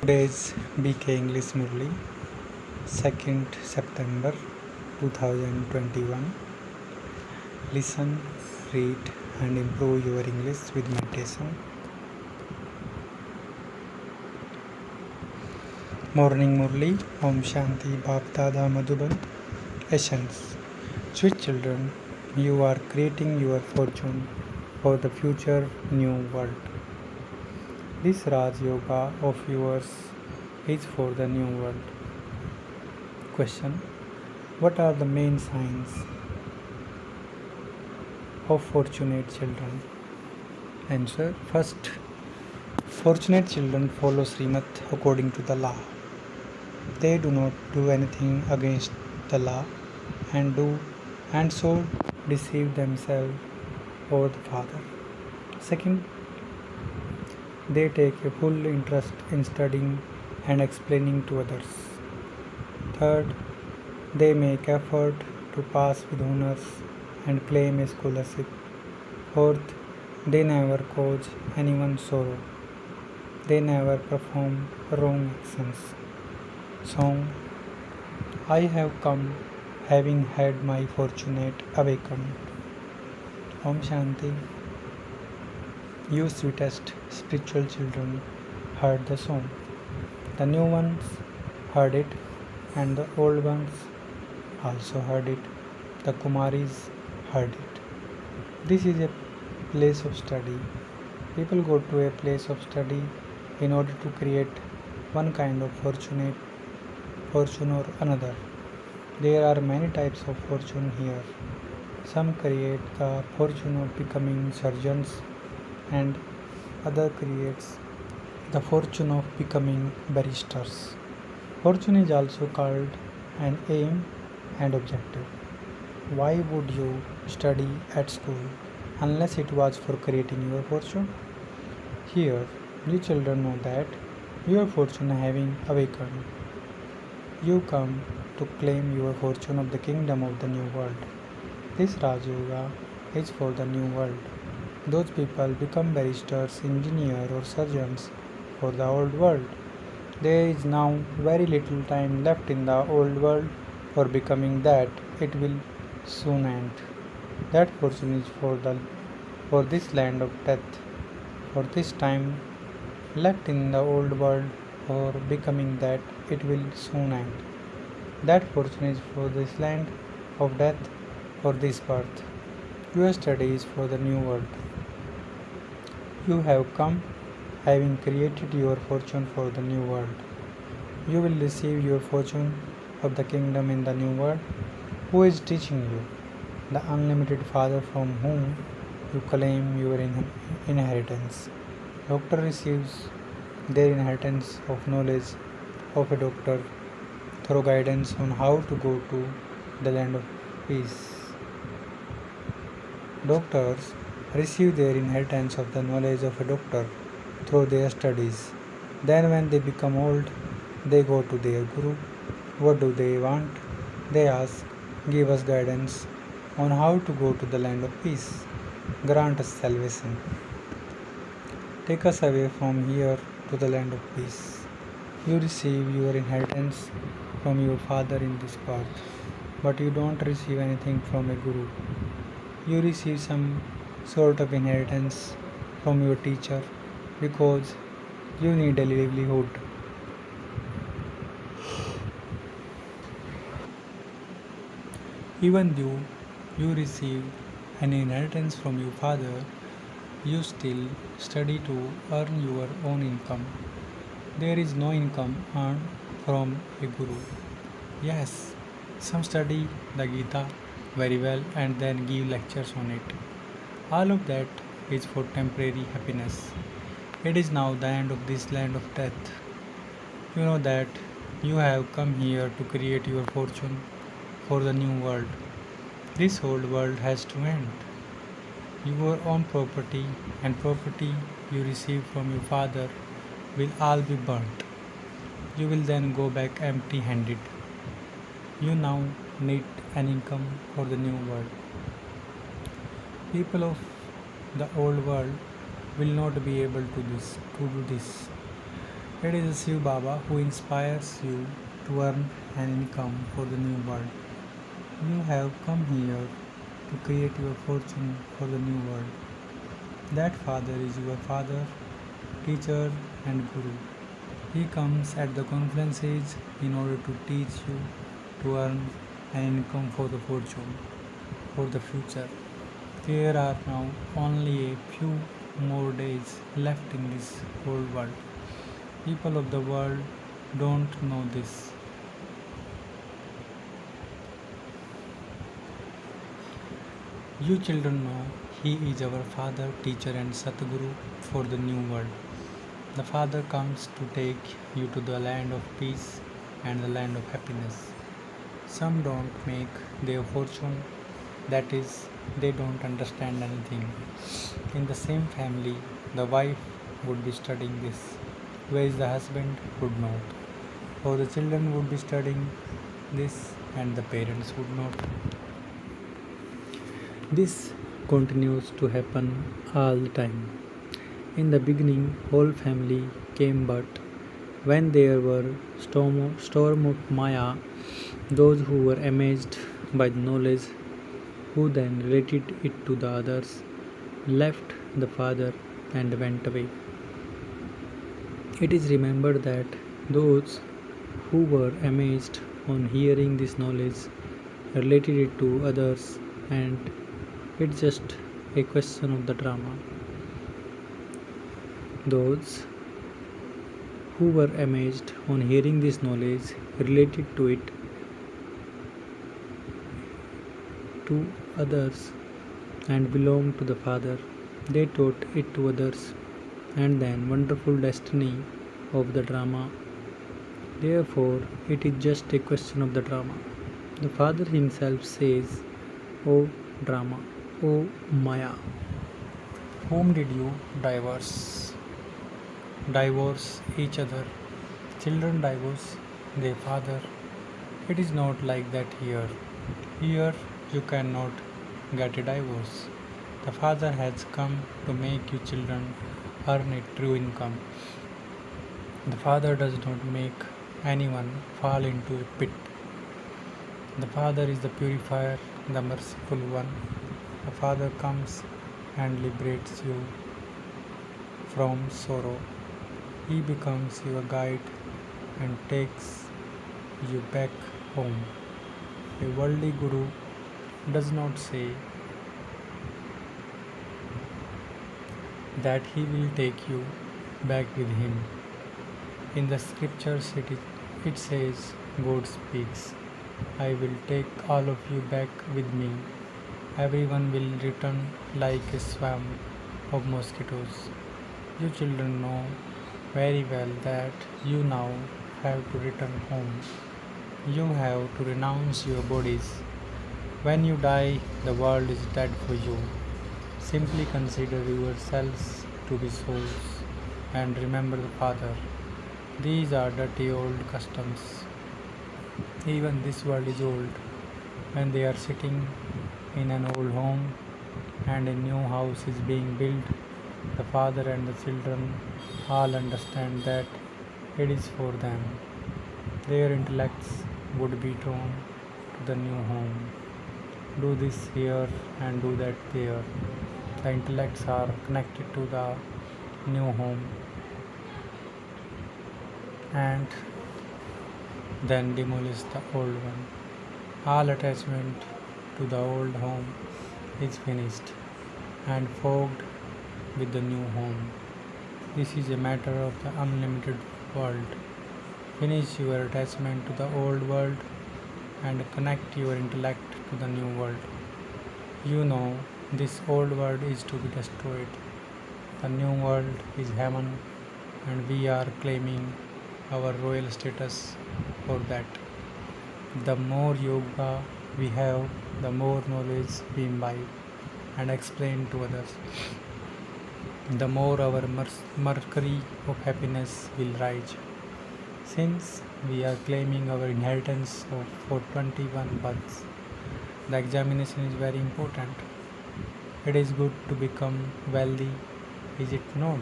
Today's BK English Murli, 2nd September 2021. Listen, read, and improve your English with meditation. Morning Murli, Om Shanti Bap Dada Madhuban. Essence. Sweet children, you are creating your fortune for the future new world. This Raj Yoga of yours is for the new world. Question. What are the main signs of fortunate children? Answer. First, fortunate children follow Srimat according to the law. They do not do anything against the law and so deceive themselves or the Father. Second, they take a full interest in studying and explaining to others. Third, they make effort to pass with honors and claim a scholarship. Fourth, they never cause anyone sorrow. They never perform wrong actions. Song. I have come having had my fortunate awakened. Om Shanti. You sweetest spiritual children heard the song. The new ones heard it and the old ones also heard it. The Kumaris heard it. This is a place of study. People go to a place of study in order to create one kind of fortune or another. There are many types of fortune here. Some create the fortune of becoming surgeons and other creates the fortune of becoming barristers. Fortune is also called an aim and objective. Why would you study at school unless it was for creating your fortune? Here, you children know that your fortune having awakened. You come to claim your fortune of the kingdom of the new world. This Raj Yoga is for the new world. Those people become barristers, engineers, or surgeons for the old world. There is now very little time left in the old world for becoming that. It will soon end. That fortune is for this land of death. For this time left in the old world for becoming that, it will soon end. That fortune is for this land of death, for this birth. Your study is for the new world. You have come having created your fortune for the new world. You will receive your fortune of the kingdom in the new world. Who is teaching you? The unlimited Father from whom you claim your inheritance. Doctor receives their inheritance of knowledge of a doctor through guidance on how to go to the land of peace. Doctors receive their inheritance of the knowledge of a doctor through their studies. Then when they become old, they go to their guru. What do they want? They ask, give us guidance on how to go to the land of peace. Grant us salvation. Take us away from here to the land of peace. You receive your inheritance from your father in this birth, but you don't receive anything from a guru. You receive some sort of inheritance from your teacher because you need a livelihood. Even though you receive an inheritance from your father, you still study to earn your own income. There is no income earned from a guru. Yes, some study the Gita very well and then give lectures on it. All of that is for temporary happiness. It is now the end of this land of death. You know that you have come here to create your fortune for the new world. This old world has to end. Your own property and property you receive from your father will all be burnt. You will then go back empty handed. You now need an income for the new world. People of the old world will not be able to do this. It is a Shiv Baba who inspires you to earn an income for the new world. You have come here to create your fortune for the new world. That father is your father, teacher, and guru. He comes at the conferences in order to teach you to earn an income for the fortune, for the future. There are now only a few more days left in this whole world. People of the world don't know this. You children know He is our Father, Teacher, and Satguru for the new world. The Father comes to take you to the land of peace and the land of happiness. Some don't make their fortune, that is, they don't understand anything. In the same family, the wife would be studying this, whereas the husband would not. Or the children would be studying this and the parents would not. This continues to happen all the time. In the beginning, whole family came, but when there were storm of Maya, those who were amazed by the knowledge, who then related it to the others, left the father and went away. It is remembered that those who were amazed on hearing this knowledge related it to others, and it's just a question of the drama. Those who were amazed on hearing this knowledge related to it to others and belonged to the Father, they taught it to others, and then wonderful destiny of the drama. Therefore, it is just a question of the drama. The Father himself says, "O drama, O Maya, whom did you divorce? Divorce each other. Children divorce their father. It is not like that here. Here you cannot get a divorce. The Father has come to make you children earn a true income. The Father does not make anyone fall into a pit. The Father is the purifier, the merciful one. The Father comes and liberates you from sorrow. He becomes your guide and takes you back home. A worldly guru does not say that he will take you back with him. In the scriptures, it says, God speaks, I will take all of you back with me. Everyone will return like a swarm of mosquitoes. You children know very well that you now have to return home. You have to renounce your bodies. When you die, the world is dead for you. Simply consider yourselves to be souls and remember the Father. These are dirty old customs. Even this world is old. When they are sitting in an old home and a new house is being built, the father and the children all understand that it is for them. Their intellects would be drawn to the new home. Do this here and do that there. The intellects are connected to the new home and then demolish the old one. All attachment to the old home is finished and fogged with the new home. This is a matter of the unlimited world. Finish your attachment to the old world and connect your intellect to the new world. You know this old world is to be destroyed. The new world is heaven, and we are claiming our royal status for that. The more yoga we have, the more knowledge we imbibe and explain to others. The more our mercury of happiness will rise. Since we are claiming our inheritance for 21 births, the examination is very important. It is good to become wealthy, is it not?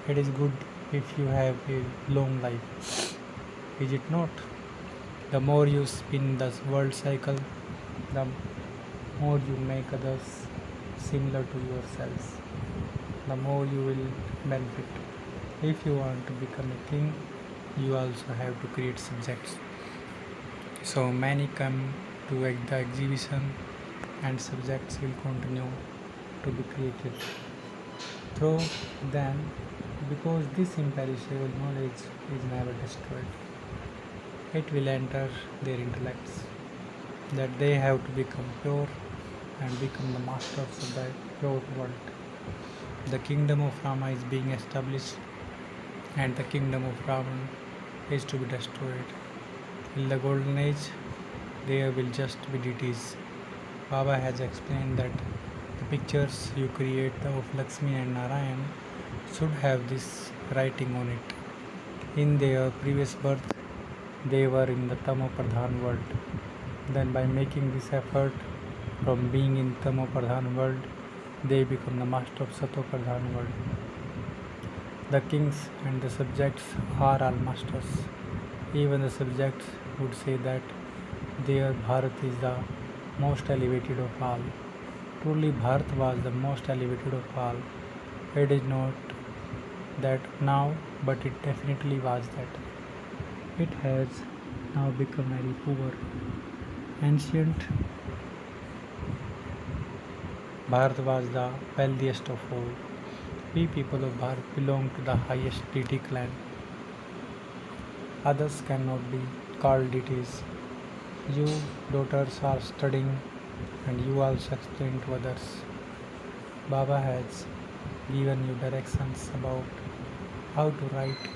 It is good if you have a long life. Is it not? The more you spin the world cycle, the more you make others similar to yourselves, the more you will benefit. If you want to become a king, you also have to create subjects. So many come to the exhibition, and subjects will continue to be created through them, because this imperishable knowledge is never destroyed. It will enter their intellects, that they have to become pure and become the masters of the pure world. The kingdom of Rama is being established, and the kingdom of Ravan is to be destroyed. In the golden age, there will just be deities. Baba has explained that the pictures you create of Lakshmi and Narayan should have this writing on it. In their previous birth, they were in the Tamo Pradhan world. Then, by making this effort from being in Tamo Pradhan world, they become the master of Sato Pradhan world. The kings and the subjects are all masters. Even the subjects would say that their Bharat is the most elevated of all. Truly, Bharat was the most elevated of all. It is not that now, but it definitely was that. It has now become very poor. Ancient Bharat was the wealthiest of all. We people of Bharat belong to the highest deity clan. Others cannot be called deities. You daughters are studying, and you also explain to others. Baba has given you directions about how to write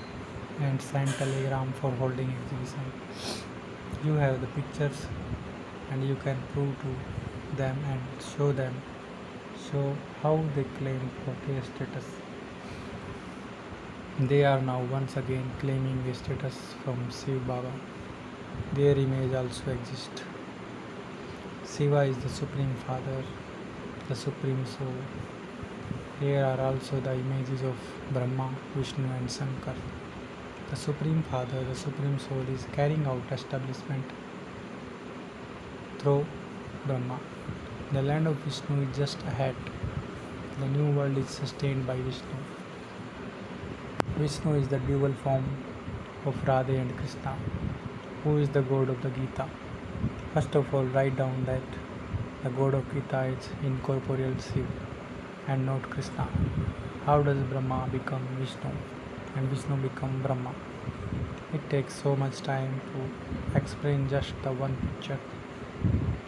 and send telegram for holding exhibition. You have the pictures, and you can prove to them and show how they claim Proteus status. They are now once again claiming a status from Shiv Baba. Their image also exists. Shiva is the Supreme Father, the Supreme Soul. Here are also the images of Brahma, Vishnu and Shankar. The Supreme Father, the Supreme Soul is carrying out establishment through Brahma. The land of Vishnu is just ahead. The new world is sustained by Vishnu. Vishnu is the dual form of Radha and Krishna. Who is the god of the Gita? First of all, write down that the god of Gita is incorporeal Shiv and not Krishna. How does Brahma become Vishnu and Vishnu become Brahma? It takes so much time to explain just the one picture,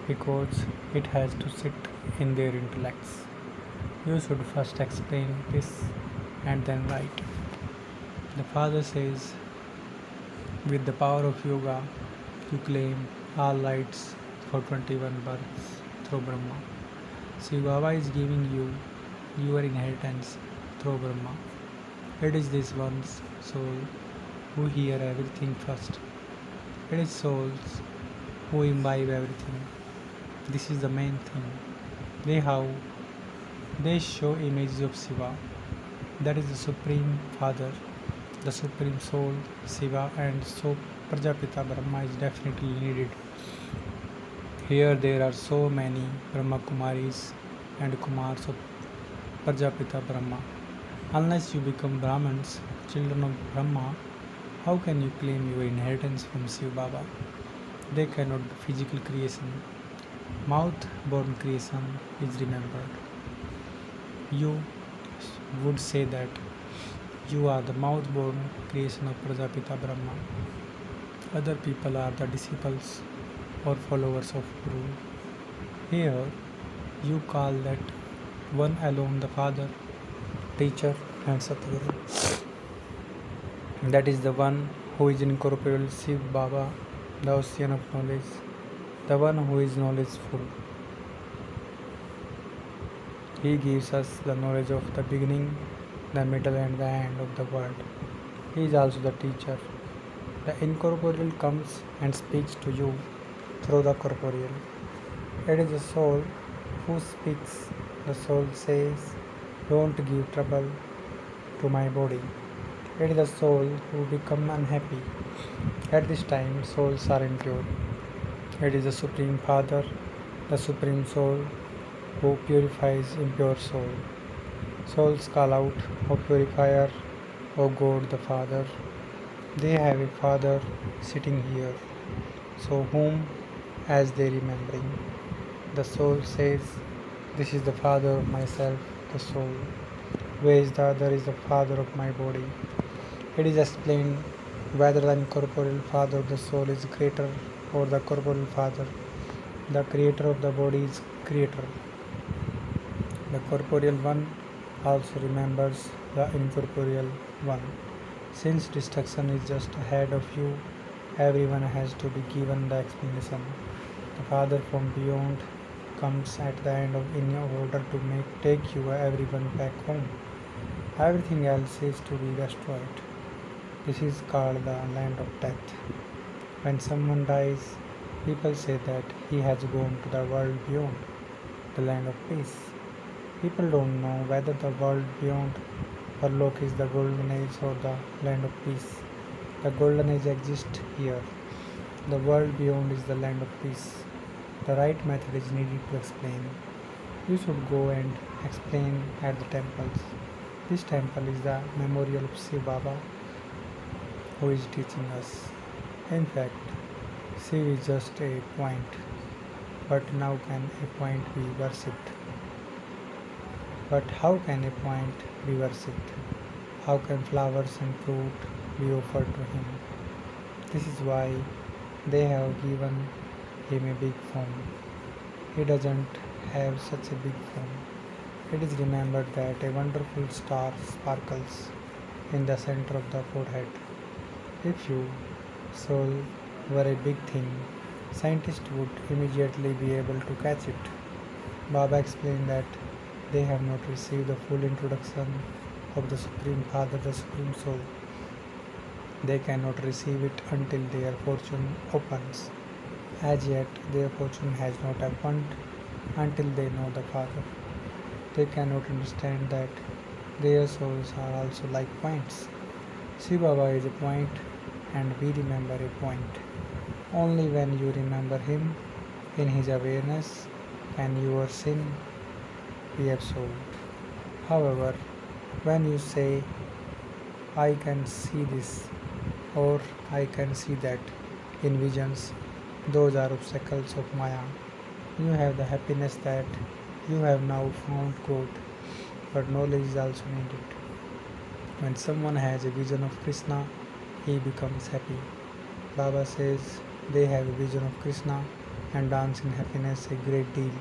because it has to sit in their intellects. You should first explain this and then write. The father says, with the power of yoga, you claim all rights for 21 births through Brahma. Shiv Baba is giving you your inheritance through Brahma. It is this one's soul who hear everything first. It is souls who imbibe everything. This is the main thing. They show images of Shiva. That is the Supreme Father, the Supreme Soul, Shiva, and so Prajapita Brahma is definitely needed. Here there are so many Brahma Kumaris and Kumars of Prajapita Brahma. Unless you become Brahmins, children of Brahma, how can you claim your inheritance from Shiv Baba? They cannot be physical creation. Mouth-born creation is remembered. You would say that you are the mouth-born creation of Prajapita Brahma. Other people are the disciples or followers of Guru. Here you call that one alone the Father, Teacher and Satguru. That is the one who is incorporeal Shiv Baba, the ocean of knowledge, the one who is knowledgeful. He gives us the knowledge of the beginning, the middle and the end of the world. He is also the teacher. The incorporeal comes and speaks to you through the corporeal. It is the soul who speaks. The soul says, don't give trouble to my body. It is the soul who become unhappy. At this time, souls are impure. It is the Supreme Father, the Supreme Soul, who purifies impure soul. Souls call out, O Purifier, O God the Father. They have a Father sitting here, so whom as they remembering. The soul says, This is the Father of myself, the soul. Whereas the other is the Father of my body. It is explained whether the incorporeal Father of the soul is greater or the corporeal Father. The creator of the body is creator. The corporeal one also remembers the incorporeal one. Since destruction is just ahead of you, everyone has to be given the explanation. The Father from beyond comes at the end of in order to take you everyone back home. Everything else is to be destroyed. This is called the land of death. When someone dies, people say that he has gone to the world beyond, the land of peace. People don't know whether the world beyond Varlok is the golden age or the land of peace. The golden age exists here. The world beyond is the land of peace. The right method is needed to explain. You should go and explain at the temples. This temple is the memorial of Shiv Baba who is teaching us. In fact, Shiv is just a point. But now can a point be worshipped? But how can a point be worshipped? How can flowers and fruit be offered to him? This is why they have given him a big form. He doesn't have such a big form. It is remembered that a wonderful star sparkles in the center of the forehead. If your soul were a big thing, scientists would immediately be able to catch it. Baba explained that they have not received the full introduction of the Supreme Father, the Supreme Soul. They cannot receive it until their fortune opens. As yet, their fortune has not opened until they know the Father. They cannot understand that their souls are also like points. Shiv Baba is a point and we remember a point. Only when you remember him in his awareness can your sin be absolved. However, when you say, I can see this or I can see that in visions, those are obstacles of Maya. You have the happiness that you have now found God, but knowledge is also needed. When someone has a vision of Krishna, he becomes happy. Baba says they have a vision of Krishna and dance in happiness a great deal,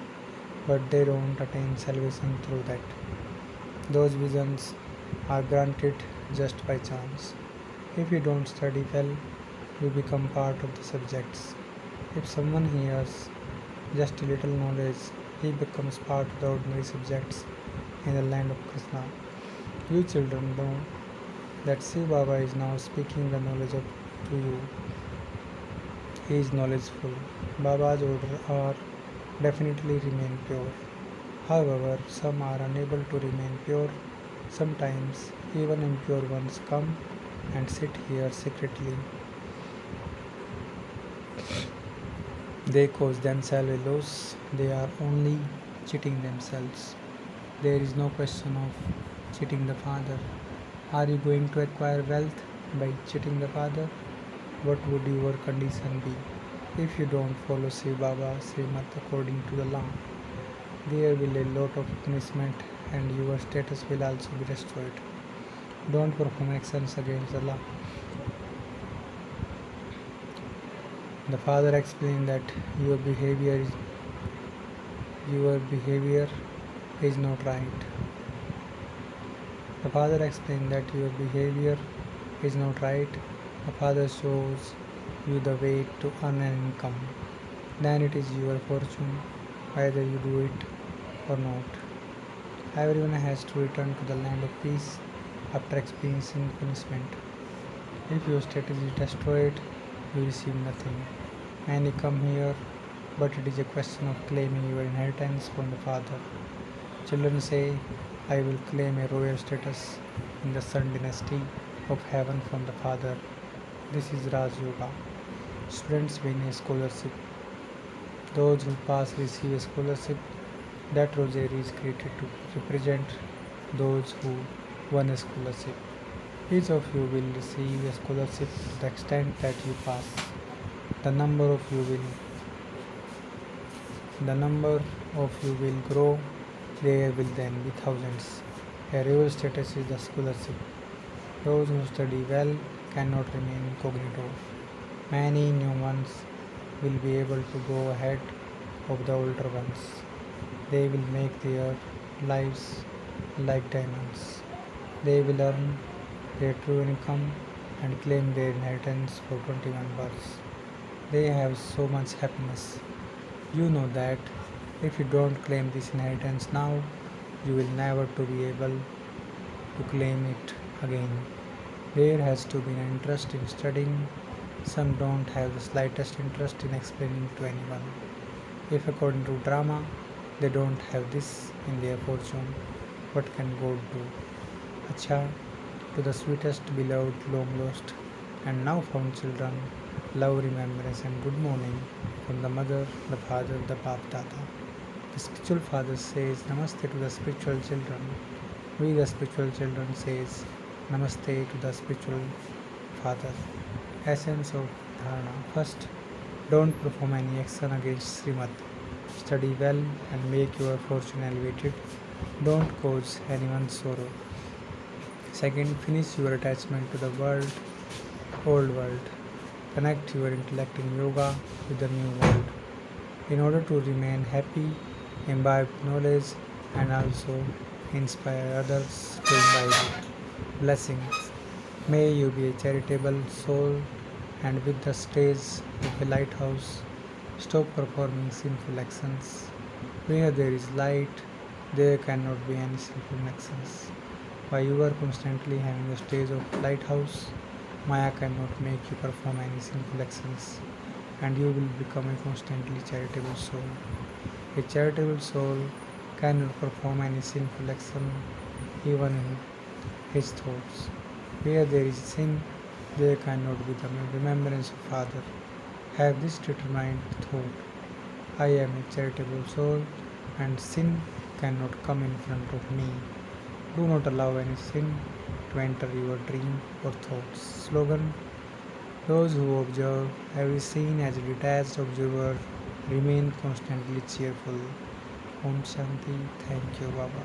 but they don't attain salvation through that. Those visions are granted just by chance. If you don't study well, you become part of the subjects. If someone hears just a little knowledge, he becomes part of the ordinary subjects in the land of Krishna. You children know that Shiv Baba is now speaking the knowledge to you. He is knowledgeful. Baba's orders are definitely remain pure. However, some are unable to remain pure. Sometimes even impure ones come and sit here secretly. They cause themselves a loss. They are only cheating themselves. There is no question of cheating the Father. Are you going to acquire wealth by cheating the Father? What would your condition be if you don't follow Shiv Baba Srimat according to the law? There will be a lot of punishment and your status will also be destroyed. Don't perform actions against the law. The Father explained that your behavior is not right. The Father explained that your behavior is not right. The Father shows you the way to earn an income. Then it is your fortune whether you do it or not. Everyone has to return to the land of peace after experiencing punishment. If your status is destroyed, you receive nothing. Many come here, but it is a question of claiming your inheritance from the Father. Children say, I will claim a royal status in the Sun dynasty. of heaven from the Father. This is Raj Yoga. Students win a scholarship. Those who pass receive a scholarship. That rosary is created to represent those who won a scholarship. Each of you will receive a scholarship to the extent that you pass. The number of you will grow. There will then be thousands. A real status is the scholarship. Those who study well cannot remain incognito. Many new ones will be able to go ahead of the older ones. They will make their lives like diamonds. They will earn their true income and claim their inheritance for 21 births. They have so much happiness. You know that if you don't claim this inheritance now, you will never to be able to claim it again. There has to be an interest in studying. Some don't have the slightest interest in explaining to anyone. If according to drama, they don't have this in their fortune, what can God do? Acha, to the sweetest, beloved, long lost, and now found children, love, remembrance, and good morning from the mother, the father, the Bap Dada. The spiritual father says Namaste to the spiritual children. We, the spiritual children, says Namaste to the spiritual father. Essence of Dharana. First, don't perform any action against Srimad. Study well and make your fortune elevated. Don't cause anyone's sorrow. Second, finish your attachment to the old world. Connect your intellect in yoga with the new world. In order to remain happy, imbibe knowledge and also inspire others to imbibe it. Blessings. May you be a charitable soul and with the stage of a lighthouse, stop performing sinful actions. Where there is light, there cannot be any sinful actions. While you are constantly having the stage of lighthouse, Maya cannot make you perform any sinful actions, and you will become a constantly charitable soul. A charitable soul cannot perform any sinful action, even in his thoughts. Where there is sin, there cannot be the remembrance of Father. Have this determined thought: I am a charitable soul, and sin cannot come in front of me. Do not allow any sin to enter your dream or thoughts. Slogan: those who observe every scene as a detached observer remain constantly cheerful. Om Shanti. Thank you, Baba.